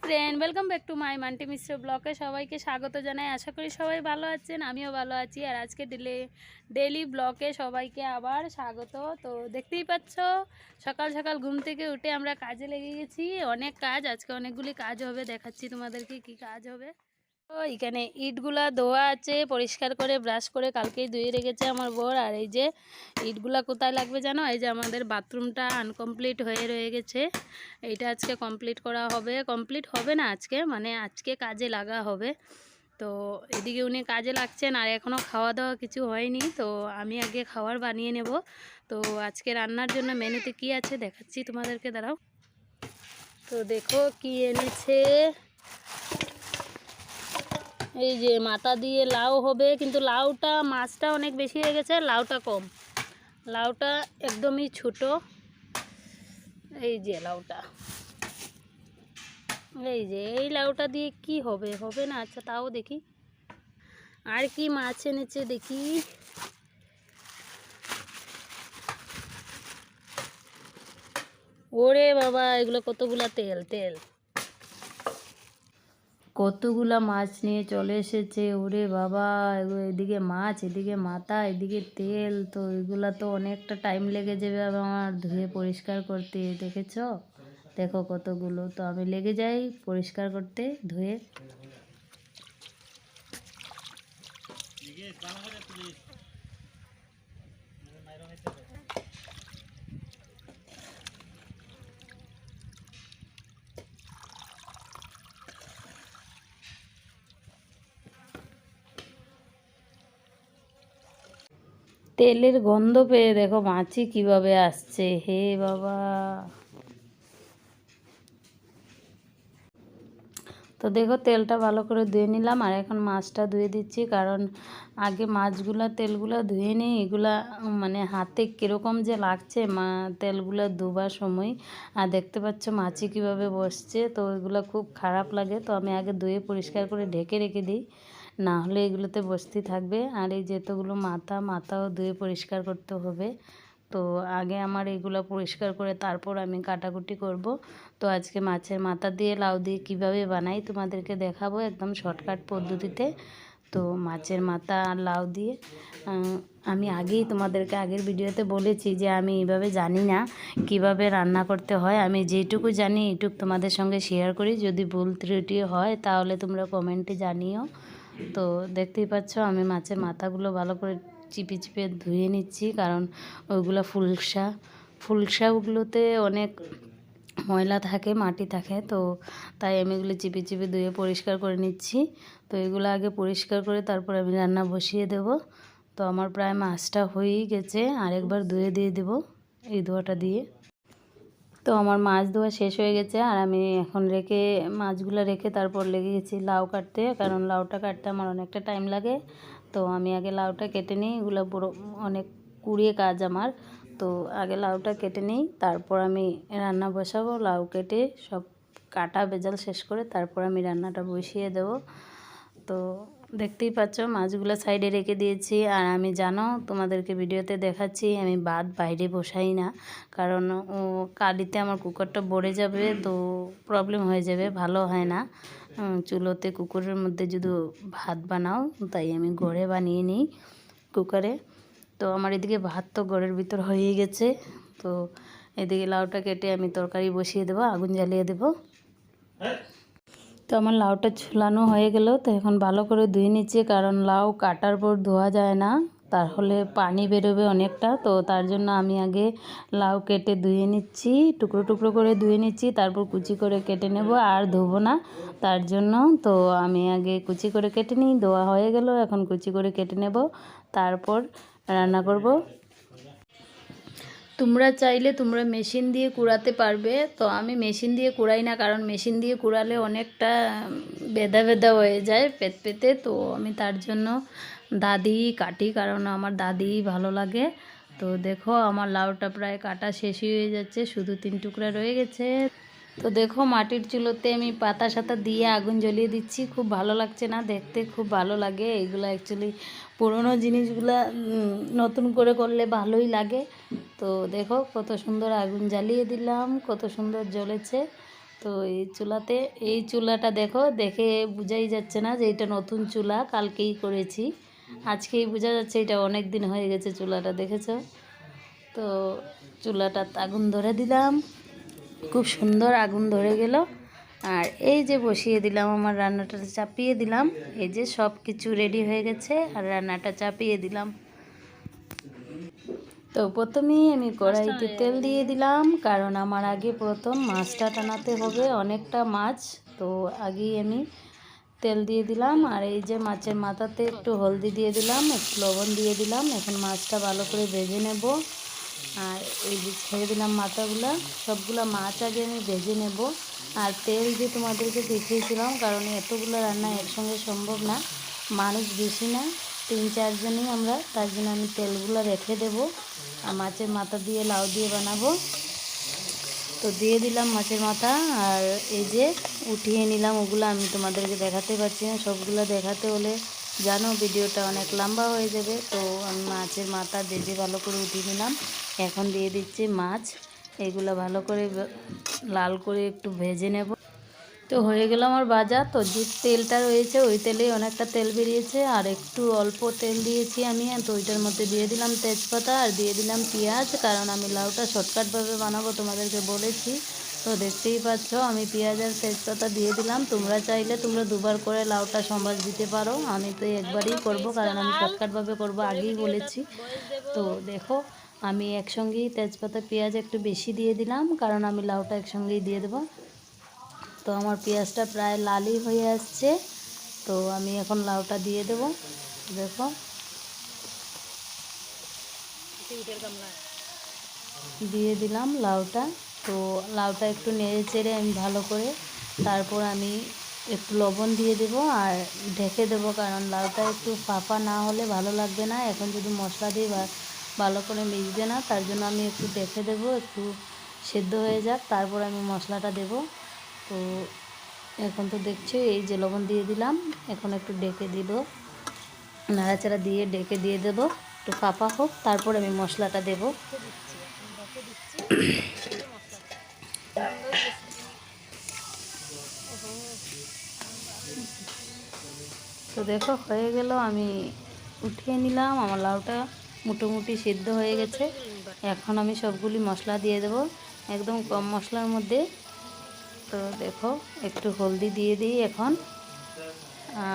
Friend, welcome back to my Manti Mishra ব্লগে সবাইকে স্বাগত জানাই। আশা করি সবাই ভালো আছেন, আমিও ভালো আছি। আর আজকে ডেলি ব্লগে সবাইকে আবার স্বাগত। তো দেখতেই পাচ্ছ, সকাল সকাল ঘুম থেকে উঠে আমরা কাজে লেগে গেছি। অনেক কাজ, আজকে অনেকগুলি কাজ হবে, দেখাচ্ছি তোমাদেরকে কি কাজ হবে। তো এখানে ইটগুলা ধোয়া আছে, পরিষ্কার করে ব্রাশ করে কালকেই ধুয়ে রেখেছে আমার বর। আর এই যে ইটগুলা কোথায় লাগবে জানো, এই যে আমাদের বাথরুমটা আনকমপ্লিট হয়ে রয়ে গেছে, এইটা আজকে কমপ্লিট করা হবে। কমপ্লিট হবে না আজকে, মানে আজকে কাজে লাগা হবে। তো এদিকে উনি কাজে লাগছেন, আর এখনও খাওয়া দাওয়া কিছু হয়নি। তো আমি আগে খাবার বানিয়ে নেব। তো আজকে রান্নার জন্য মেনুতে কি আছে দেখাচ্ছি তোমাদেরকে, দাঁড়াও। তো দেখো কি এনেছে, এই যে মাথা দিয়ে লাউ হবে, কিন্তু লাউটা মাছটা অনেক বেশি হয়ে গেছে, লাউটা কম, লাউটা একদমই ছোট। এই যে লাউটা, এই যে এই লাউটা দিয়ে কি হবে, হবে না। আচ্ছা তাও দেখি আর কি মাছ এনেছে দেখি। ওরে বাবা, এগুলো কতগুলা তেল তেল, কতগুলা মাছ নিয়ে চলে এসেছে। ওরে বাবা, এদিকে মাছ, এদিকে মাথা, এদিকে তেল। তো এগুলা তো অনেকটা টাইম লেগে যাবে আমার ধুয়ে পরিষ্কার করতে। দেখেছো, দেখো কতগুলো। তো আমি লেগে যাই পরিষ্কার করতে ধুয়ে। তেলের গন্ধ পেয়ে দেখো মাছি কিভাবে আসছে, হে বাবা। তো দেখো তেলটা ভালো করে ধুয়ে নিলাম, আর এখন মাছটা ধুয়ে দিচ্ছি। কারণ আগে মাছগুলা তেলগুলা ধুয়ে নিই, এগুলা মানে হাতে কীরকম যে লাগছে তেলগুলা ধোবার সময়। আর দেখতে পাচ্ছ মাছি কীভাবে বসছে, তো এগুলো খুব খারাপ লাগে। তো আমি আগে ধুয়ে পরিষ্কার করে ঢেকে রেখে দিই, না হলে এগুলোতে বসতেই থাকবে। আর এই যেতগুলো মাথাও ধুয়ে পরিষ্কার করতে হবে। তো আগে আমার এগুলো পরিষ্কার করে তারপর আমি কাটাকুটি করব। তো আজকে মাছের মাথা দিয়ে লাউ দিয়ে কিভাবে বানাই তোমাদেরকে দেখাবো, একদম শর্টকাট পদ্ধতিতে। তো মাছের মাথা আর লাউ দিয়ে আমি আগেই তোমাদেরকে আগের ভিডিওতে বলেছি যে আমি এইভাবে জানি না কিভাবে রান্না করতে হয়। আমি যেটুকু জানি এইটুকু তোমাদের সঙ্গে শেয়ার করি। যদি ভুল ত্রুটি হয় তাহলে তোমরা কমেন্টে জানিও। তো দেখতেই পাচ্ছ আমি মাছের মাথাগুলো ভালো করে চিপে চিপে ধুয়ে নিচ্ছি, কারণ ওইগুলো ফুলসাগুলোতে অনেক ময়লা থাকে, মাটি থাকে। তো তাই আমি এগুলো চিপে চিপে ধুয়ে পরিষ্কার করে নিচ্ছি। তো এগুলো আগে পরিষ্কার করে তারপর আমি রান্না বসিয়ে দেব। তো আমার প্রায় মাছটা হয়েই গেছে, আরেকবার ধুয়ে দিয়ে দেব এই ধোয়াটা দিয়ে। তো আমার মাছ ধোয়া শেষ হয়ে গেছে, আর আমি এখন মাছগুলো রেখে তারপর লেগে গেছি লাউ কাটতে। কারণ লাউটা কাটতে আমার অনেকটা টাইম লাগে। তো আমি আগে লাউটা কেটে নিই, এগুলো বড় অনেক কুড়িয়ে কাজ আমার। তো আগে লাউটা কেটে নিই, তারপর আমি রান্না বসাবো। লাউ কেটে সব কাটা ভেজাল শেষ করে তারপর আমি রান্নাটা বসিয়ে দেব। তো দেখতেই পাচ্ছ মাছগুলো সাইডে রেখে দিয়েছি। আর আমি জানো তোমাদেরকে ভিডিওতে দেখাচ্ছি, আমি ভাত বাইরে বসাই না। কারণ কালিতে আমার কুকারটা ভরে যাবে, তো প্রবলেম হয়ে যাবে, ভালো হয় না চুলোতে কুকারের মধ্যে যদি ভাত বানাও। তাই আমি ঘরে বানিয়ে নিই কুকারে। তো আমার এদিকে ভাত তো ঘরের ভিতর হয়ে গেছে। তো এদিকে লাউটা কেটে আমি তরকারি বসিয়ে দেবো, আগুন জ্বালিয়ে দেবো। তো আমার লাউটা ঝুলানো হয়ে গেল। তো এখন ভালো করে ধুয়ে নিচ্ছি, কারণ লাউ কাটার পর ধোয়া যায় না, তাহলে পানি বেরোবে অনেকটা। তো তার জন্য আমি আগে লাউ কেটে ধুয়ে নিচ্ছি, টুকরো টুকরো করে ধুয়ে নিচ্ছি, তারপর কুচি করে কেটে নেব। আর ধোবো না তার জন্য। তো আমি আগে কুচি করে কেটে নিই, ধোয়া হয়ে গেল, এখন কুচি করে কেটে নেব, তারপর রান্না করব। তোমরা চাইলে তোমরা মেশিন দিয়ে কুড়াতে পারবে। তো আমি মেশিন দিয়ে কুড়াই না, কারণ মেশিন দিয়ে কুড়ালে অনেকটা বেদা বেদা হয়ে যায় পেতে। তো আমি তার জন্য দাদি কাটি, কারণ আমার দাদি ভালো লাগে। তো দেখো আমার লাউটা প্রায় কাটা শেষই হয়ে যাচ্ছে, শুধু 3 টুকরা রয়ে গেছে। তো দেখো মাটির চুলোতে আমি পাতা সাতা দিয়ে আগুন জ্বলিয়ে দিচ্ছি। খুব ভালো লাগছে না দেখতে, খুব ভালো লাগে। এইগুলো অ্যাকচুয়ালি পুরনো জিনিসগুলা নতুন করে করলে ভালোই লাগে। তো দেখো কত সুন্দর আগুন জ্বালিয়ে দিলাম, কত সুন্দর জ্বলেছে। তো এই চুলাটা দেখে বোঝাই যাচ্ছে না যে এটা নতুন চুলা, কালকেই করেছি। আজকেই বোঝা যাচ্ছে এটা অনেক দিন হয়ে গেছে চুলাটা, দেখেছো? তো চুলাটাতে আগুন ধরে দিলাম, খুব সুন্দর আগুন ধরে গেল। আর এই যে বসিয়ে দিলাম, আমার রান্নাটা চাপিয়ে দিলাম। এই যে সব কিছু রেডি হয়ে গেছে আর রান্নাটা চাপিয়ে দিলাম। তো প্রথমেই আমি কড়াইতে তেল দিয়ে দিলাম, কারণ আমার আগে প্রথম মাছটা টানাতে হবে, অনেকটা মাছ। তো আগেই আমি তেল দিয়ে দিলাম। আর এই যে মাছের মাথাতে একটু হলদি দিয়ে দিলাম, একটু লবণ দিয়ে দিলাম। এখন মাছটা ভালো করে ভেজে নেব। আর এই যে ছেড়ে দিলাম মাথাগুলা, সবগুলা মাছ আগে আমি ভেজে নেব। আর তেল যে তোমাদেরকে দেখিয়েছিলাম, কারণ এতগুলো রান্না একসঙ্গে সম্ভব না, মানুষ বেশি না, 3-4 জনই আমরা, তার জন্য আমি তেলগুলো রেখে দেব। আর মাছের মাথা দিয়ে লাউ দিয়ে বানাবো। তো দিয়ে দিলাম মাছের মাথা, আর এই যে উঠিয়ে নিলাম। ওগুলো আমি তোমাদেরকে দেখাতে পারছি না, সবগুলো দেখাতে হলে জানো ভিডিওটা অনেক লম্বা হয়ে যাবে। তো আমি মাছের মাথা ভেজে ভালো করে উঠিয়ে নিলাম। এখন দিয়ে দিচ্ছি মাছ, এগুলো ভালো করে লাল করে একটু ভেজে নেব। তো হয়ে গেল আমার ভাজা। তো যে তেলটা রয়েছে ওই তেলেই অনেকটা তেল বেরিয়েছে, আর একটু অল্প তেল দিয়েছি আমি। তো ওইটার মধ্যে দিয়ে দিলাম তেজপাতা আর দিয়ে দিলাম পেঁয়াজ, কারণ আমি লাউটা শর্টকাটভাবে বানাবো, তোমাদেরকে বলেছি। তো দেখতেই পাচ্ছ আমি পেঁয়াজ আর তেজপাতা দিয়ে দিলাম। তোমরা চাইলে তোমরা দুবার করে লাউটা সম্বাস দিতে পারো, আমি তো একবারই করব, কারণ আমি শর্টকাটভাবে করব, আগেই বলেছি। তো দেখো আমি একসঙ্গেই তেজপাতা পেঁয়াজ একটু বেশি দিয়ে দিলাম, কারণ আমি লাউটা একসঙ্গেই দিয়ে দেবো। তো আমার পেঁয়াজটা প্রায় লালই হয়ে আসছে। তো আমি এখন লাউটা দিয়ে দেব। দেখো দিয়ে দিলাম লাউটা। তো লাউটা একটু নেড়ে চেড়ে আমি ভালো করে, তারপর আমি একটু লবণ দিয়ে দেব আর ঢেকে দেব, কারণ লাউটা একটু ফাঁপা না হলে ভালো লাগবে না। এখন যদি মশলা দিয়ে ভালো করে মিশবে না, তার জন্য আমি একটু ঢেকে দেব, একটু সেদ্ধ হয়ে যাক, তারপর আমি মশলাটা দেব। তো এখন তো দেখছি এই যে লবণ দিয়ে দিলাম, এখন একটু ঢেকে দিব, নাড়াচাড়া দিয়ে ঢেকে দিয়ে দেবো, একটু ফাঁপা হোক, তারপর আমি মশলাটা দেব। তো দেখো হয়ে গেল, আমি উঠিয়ে নিলাম, আমার লাউটা মোটামুটি সিদ্ধ হয়ে গেছে। এখন আমি সবগুলি মশলা দিয়ে দেব, একদম কম মশলার মধ্যে। তো দেখো একটু হলদি দিয়ে দিই এখন,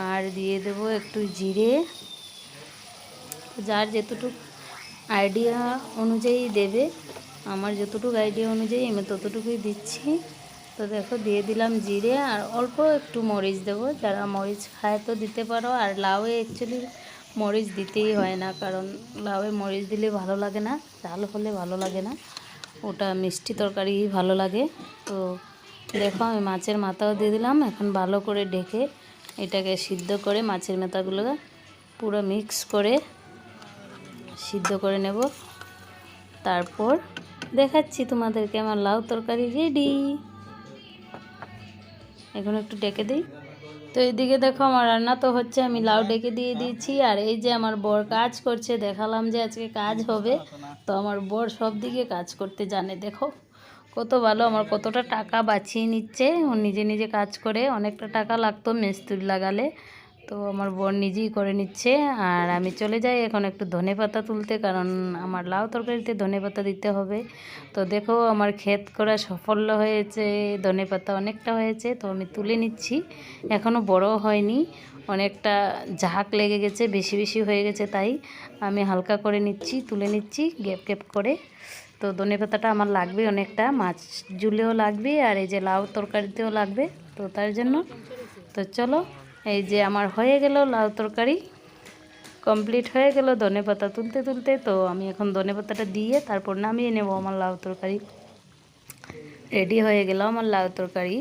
আর দিয়ে দেব একটু জিরে, যার যেতটুকু আইডিয়া অনুযায়ী দেবে। আমার যতটুকু আইডিয়া অনুযায়ী আমি ততটুকুই দিচ্ছি। তো দেখো দিয়ে দিলাম জিরে, আর অল্প একটু মরিচ দেবো, যারা মরিচ খায় তো দিতে পারো। আর লাউয়ে অ্যাকচুয়ালি মরিচ দিতেই হয় না, কারণ লাউয়ে মরিচ দিলে ভালো লাগে না, ঝাল হলে ভালো লাগে না, ওটা মিষ্টি তরকারি ভালো লাগে। তো দেখো আমি মাছের মাথাও দিয়ে দিলাম। এখন ভালো করে ঢেকে এটাকে সিদ্ধ করে, মাছের মাথাগুলো পুরো মিক্স করে সিদ্ধ করে নেব। তারপর দেখাচ্ছি তোমাদেরকে, আমার লাউ তরকারি রেডি। এখন একটু ডেকে দিই। তো এইদিকে দেখো আমার রান্না তো হচ্ছে, আমি লাউ ডেকে দিয়ে দিয়েছি। আর এই যে আমার বর কাজ করছে, দেখালাম যে আজকে কাজ হবে। তো আমার বর সব দিকে কাজ করতে জানে, দেখো কত ভালো, আমার কতটা টাকা বাঁচিয়ে নিচ্ছে। ও নিজে নিজে কাজ করে, অনেকটা টাকা লাগতো মিস্ত্রি লাগালে, তো আমার বর নিজেই করে নিচ্ছে। আর আমি চলে যাই এখন একটু ধনেপাতা তুলতে, কারণ আমার লাউ তরকারিতে ধনেপাতা দিতে হবে। তো দেখো আমার ক্ষেত করা সাফল্য হয়েছে, ধনেপাতা অনেকটা হয়েছে, তো আমি তুলে নিচ্ছি। এখনও বড় হয়নি, অনেকটা ঝাঁক লেগে গেছে, বেশি বেশি হয়ে গেছে, তাই আমি হালকা করে নিচ্ছি, তুলে নিচ্ছি গ্যাপ গ্যাপ করে। তো ধনেপাতাটা আমার লাগবে অনেকটা, মাছ ঝুলেও লাগবে, আর এই যে লাউ তরকারিতেও লাগবে, তো তার জন্য। তো চলো, এই যে আমার হয়ে গেল লাউ তরকারি, কমপ্লিট হয়ে গেল ধনেপাতা তুলতে তুলতে। তো আমি এখন ধনেপাতাটা দিয়ে তারপর নামিয়ে নেব। আমার লাউ তরকারি রেডি হয়ে গেল, আমার লাউ তরকারি।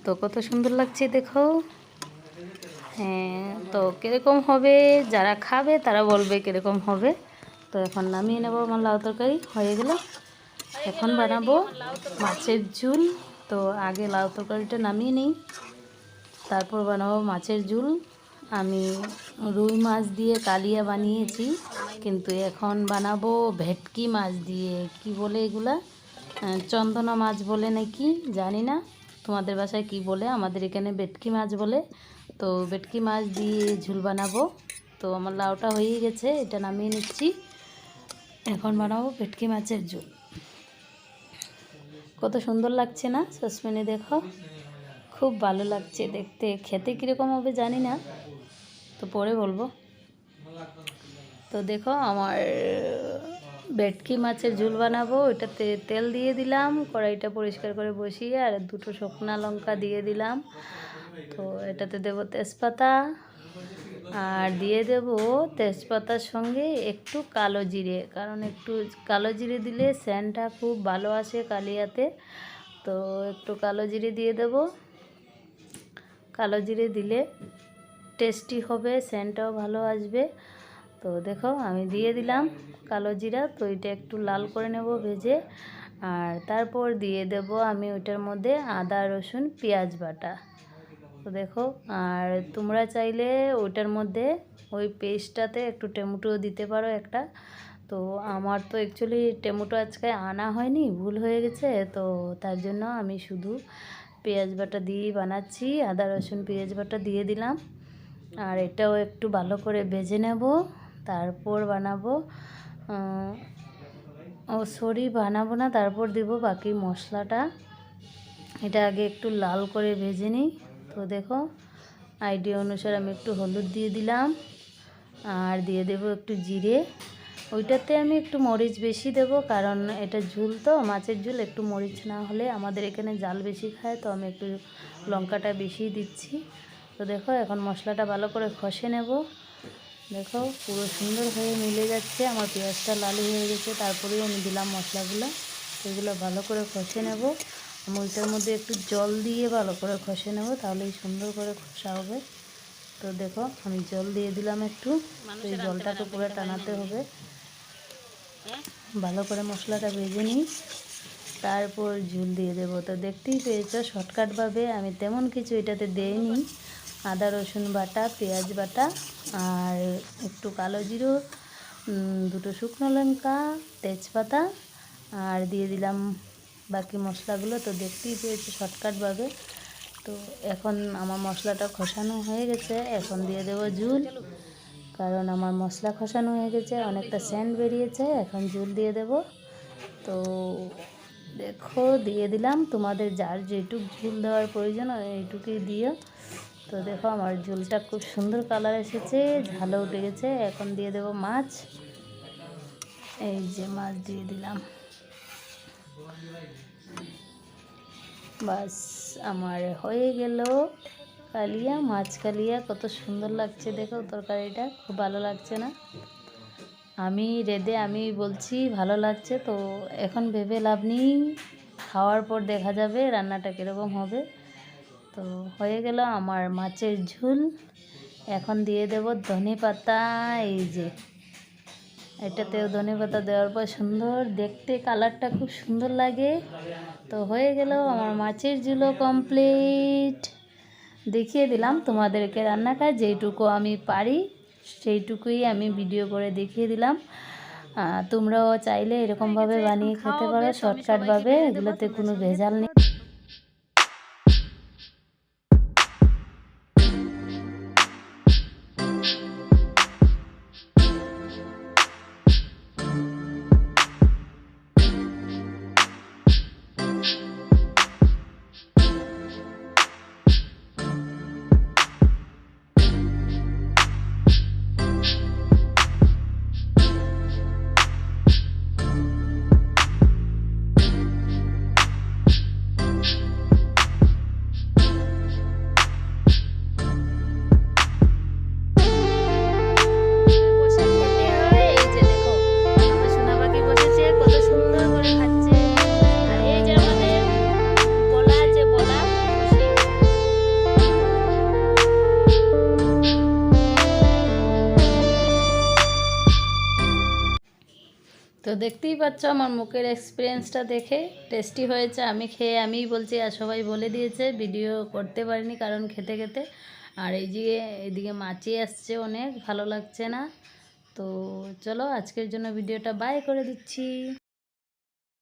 তো কত সুন্দর লাগছে দেখো। হ্যাঁ, তো কীরকম হবে, যারা খাবে তারা বলবে কীরকম হবে। তো এখন নামিয়ে নেব, আমার লাউ তরকারি হয়ে গেল। এখন বানাবো মাছের ঝুল। তো আগে লাউ তরকারিটা নামিয়ে নিই, তারপর বানাবো মাছের ঝুল। আমি রুই মাছ দিয়ে কালিয়া বানিয়েছি, কিন্তু এখন বানাবো ভেটকি মাছ দিয়ে, কি বলে এগুলা, চন্দনা মাছ বলে নাকি জানি না, তোমাদের বাসায় কি বলে, আমাদের এখানে ভেটকি মাছ বলে। তো ভেটকি মাছ দিয়ে ঝোল বানাবো। তো আমার লাউটা হয়ে গেছে, এটা নামিয়ে নিচ্ছি। এখন বানাবো ভেটকি মাছের ঝোল। কত সুন্দর লাগছে না সসপ্যানে, দেখো খুব ভালো লাগছে দেখতে। খেতে কীরকম হবে জানি না, তো পরে বলবো। তো দেখো আমার ভেটকি মাছের ঝোল বানাবো, ওইটাতে তেল দিয়ে দিলাম, কড়াইটা পরিষ্কার করে বসিয়ে, আর 2টো শুকনা লঙ্কা দিয়ে দিলাম। তো এটাতে দেব তেজপাতা, আর দিয়ে দেব তেজপাতার সঙ্গে একটু কালো জিরে, কারণ একটু কালো জিরে দিলে সেন্টটা খুব ভালো আসে কালিয়াতে। তো একটু কালো জিরে দিয়ে দেব। কালো জিরে দিলে টেস্টি হবে, সেন্টটাও ভালো আসবে। তো দেখো আমি দিয়ে দিলাম কালো জিরা। তো এটা একটু লাল করে নেব ভেজে, আর তারপর দিয়ে দেব আমি ওইটার মধ্যে আদা রসুন পেঁয়াজ বাটা। তো দেখো, আর তোমরা চাইলে ওইটার মধ্যে ওই পেস্টটাতে একটু টমেটো দিতে পারো একটা। তো আমার তো অ্যাকচুয়ালি টমেটো আজকে আনা হয়নি, ভুল হয়ে গেছে, তো তার জন্য আমি শুধু পেঁয়াজ বাটা দিয়েই বানাচ্ছি। আদা রসুন পেঁয়াজ বাটা দিয়ে দিলাম, আর এটাও একটু ভালো করে ভেজে নেব, তারপর বানাবো। বানাবো না, তারপর দেব বাকি মশলাটা। এটা আগে একটু লাল করে ভেজে নিই। তো দেখো আইডিয়া অনুসারে আমি একটু হলুদ দিয়ে দিলাম, আর দিয়ে দেব একটু জিরে। ওইটাতে আমি একটু মরিচ বেশি দেব, কারণ এটা ঝোল তো মাছের ঝোল, একটু মরিচ না হলে আমাদের এখানে জাল বেশি খায়, তো আমি একটু লঙ্কাটা বেশি দিচ্ছি। তো দেখো এখন মশলাটা ভালো করে কষে নেব। দেখো পুরো সুন্দর হয়ে মিলে যাচ্ছে, আমার পেঁয়াজটা লাল হয়ে গেছে, তারপরেই আমি দিলাম মশলাগুলো। এগুলো ভালো করে কষে নেব। আমি ওইটার মধ্যে একটু জল দিয়ে ভালো করে কষে নেব, তাহলেই সুন্দর করে কষা হবে। তো দেখো আমি জল দিয়ে দিলাম একটু, তো এই জলটাকে পুরো টানাতে হবে। ভালো করে মশলাটা ভেজে নিই, তারপর ঝোল দিয়ে দেবো। তো দেখতেই পেয়েছো শর্টকাটভাবে, আমি তেমন কিছু এটাতে দেইনি। আদা রসুন বাটা, পেঁয়াজ বাটা, আর একটু কালো জিরো, 2টো শুকনো লঙ্কা, তেজপাতা, আর দিয়ে দিলাম বাকি মশলাগুলো। তো দেখতেই পেয়েছো শর্টকাটভাবে। তো এখন আমার মশলাটা কষানো হয়ে গেছে, এখন দিয়ে দেবো ঝোল, কারণ আমার মশলা কষানো হয়ে গেছে, অনেকটা সেন্ট বেরিয়েছে। এখন ঝোল দিয়ে দেব। তো দেখো দিয়ে দিলাম, তোমাদের যার যেটুক ঝোল দেওয়ার প্রয়োজন এইটুকুই দিও। তো দেখো আমার ঝোলটা খুব সুন্দর কালার এসেছে, ঝালও উঠে গেছে। এখন দিয়ে দেব মাছ, এই যে মাছ দিয়ে দিলাম। বাস আমার হয়ে গেল কালিয়া, মাছ কালিয়া। কত সুন্দর লাগছে দেখো, তরকারিটা খুব ভালো লাগছে না? আমি আমি বলছি ভালো লাগছে। তো এখন ভেবে লাভ নেই, খাওয়ার পর দেখা যাবে রান্নাটা কীরকম হবে। তো হয়ে গেল আমার মাছের ঝোল। এখন দিয়ে দেব ধনে পাতা, এই যে এটাতেও ধনে পাতা দেওয়ার পর সুন্দর দেখতে, কালারটা খুব সুন্দর লাগে। তো হয়ে গেল আমার মাছের ঝোলও কমপ্লিট। দেখিয়ে দিলাম তোমাদেরকে রান্নাটা, যেইটুকু আমি পারি সেইটুকুই আমি ভিডিও করে দেখিয়ে দিলাম। তোমরাও চাইলে এরকমভাবে বানিয়ে খেতে পারো শর্টকাটভাবে, এগুলোতে কোনো ভেজাল নেই। তো দেখতেই পাচ্ছ আমার মুখের এক্সপিরিয়েন্সটা দেখে, টেস্টি হয়েছে। আমি খেয়ে আমিই বলছি, আর সবাই বলে দিয়েছে, ভিডিও করতে পারিনি কারণ খেতে খেতে। আর এই যে এদিকে মাছি আসছে, অনেক ভালো লাগছে না। তো চলো আজকের জন্য ভিডিওটা বাই করে দিচ্ছি।